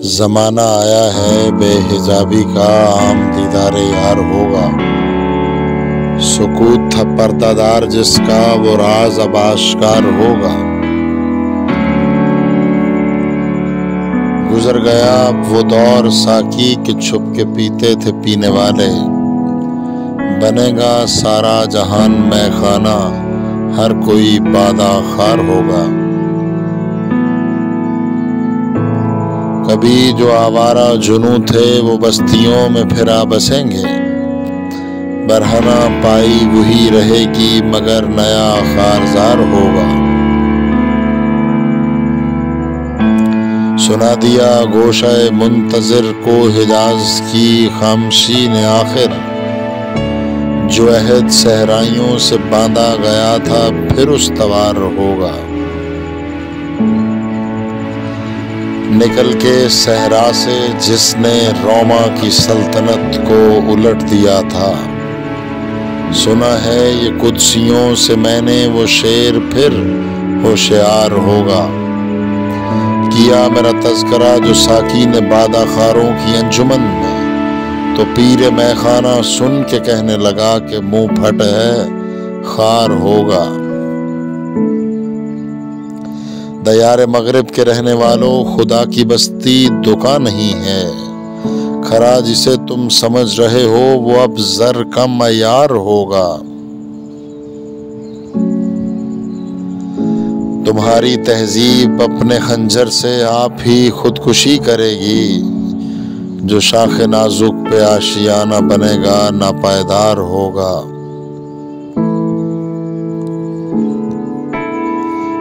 زمانہ آیا ہے بے حجابی کا، عام دیدار یار ہوگا۔ سکوت تھا پردہ دار جس کا، وہ راز اب آشکار ہوگا۔ گزر گیا اب وہ دور ساقی کہ چھپ کے پیتے تھے پینے والے۔ بنے گا سارا جہان میں خانہ، ہر کوئی بادہ خار ہوگا۔ کبھی جو آوارہ جنوں تھے وہ بستیوں میں پھرا بسیں گے۔ برہنہ پائی وہی رہے گی مگر نیا خارزار ہوگا۔ سنا دیا گوشہ منتظر کو حجاز کی خاموشی نے آخر، جو عہد صحرائیوں سے باندھا گیا تھا پھر استوار ہوگا۔ نکل کے صحرا سے جس نے روما کی سلطنت کو الٹ دیا تھا، سنا ہے یہ قدسیوں سے میں نے وہ شعر پھر ہوشیار ہوگا۔ کیا میرا تذکرہ جو ساقی نے بادہ خاروں کی انجمن میں، تو پیر مے خانہ سن کے کہنے لگا کہ منہ پھٹ ہے خار ہوگا۔ دیار مغرب کے رہنے والوں، خدا کی بستی دکان نہیں ہے۔ کھرا جسے تم سمجھ رہے ہو وہ اب زر کا معیار ہوگا۔ تمہاری تہذیب اپنے خنجر سے آپ ہی خودکشی کرے گی، جو شاخ نازک پہ آشیانہ بنے گا ناپائیدار ہوگا۔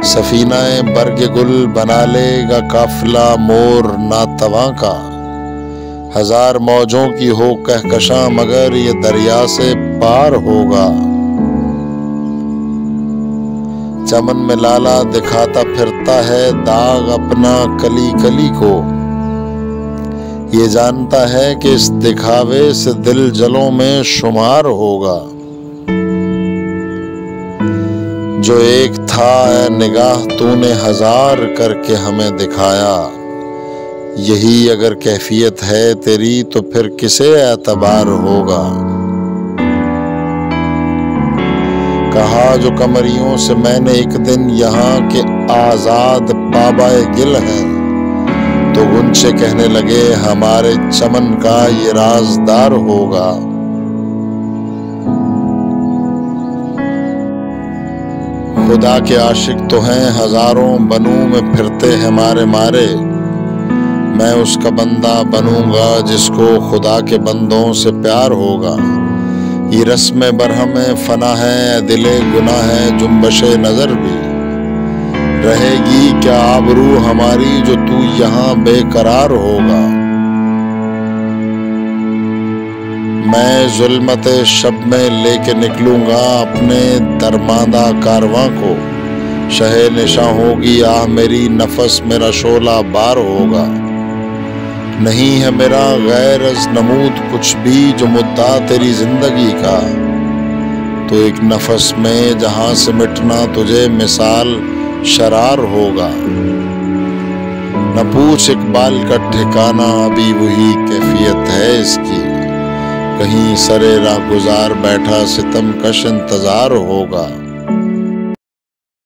سفینہ برگ گل بنا لے گا قافلہ مور ناتواں کا، ہزار موجوں کی ہو کہکشاں مگر یہ دریا سے پار ہوگا۔ چمن میں لالا دکھاتا پھرتا ہے داغ اپنا کلی کلی کو، یہ جانتا ہے کہ اس دکھاوے سے دل جلوں میں شمار ہوگا۔ جو ایک تھا اے نگاہ تو نے ہزار کر کے ہمیں دکھایا، یہی اگر کیفیت ہے تیری تو پھر کسے اعتبار ہوگا۔ کہا جو قمریوں سے میں نے ایک دن یہاں کے آزاد پابائے گل ہیں، تو غنچے کہنے لگے ہمارے چمن کا یہ رازدار ہوگا۔ خدا کے عاشق تو ہیں ہزاروں بنوں میں پھرتے ہیں مارے مارے، میں اس کا بندہ بنوں گا جس کو خدا کے بندوں سے پیار ہوگا۔ یہ رسم برہم فنا ہے دل گناہ ہے جنبش نظر بھی، رہے گی کیا آبرو ہماری جو تو یہاں بے قرار ہوگا۔ میں ظلمت شب میں لے کے نکلوں گا اپنے درماندہ کارواں کو، شہ نشاں ہوگی آہ میری نفس میرا شعلہ بار ہوگا۔ نہیں ہے میرا غیر از نمود کچھ بھی جو مدعا تیری زندگی کا، تو ایک نفس میں جہاں سے مٹنا تجھے مثال شرار ہوگا۔ نہ پوچھ اقبال کا ٹھکانہ ابھی وہی کیفیت ہے اس کی، کہیں سرے راہ گزار بیٹھا ستم کش انتظار ہوگا۔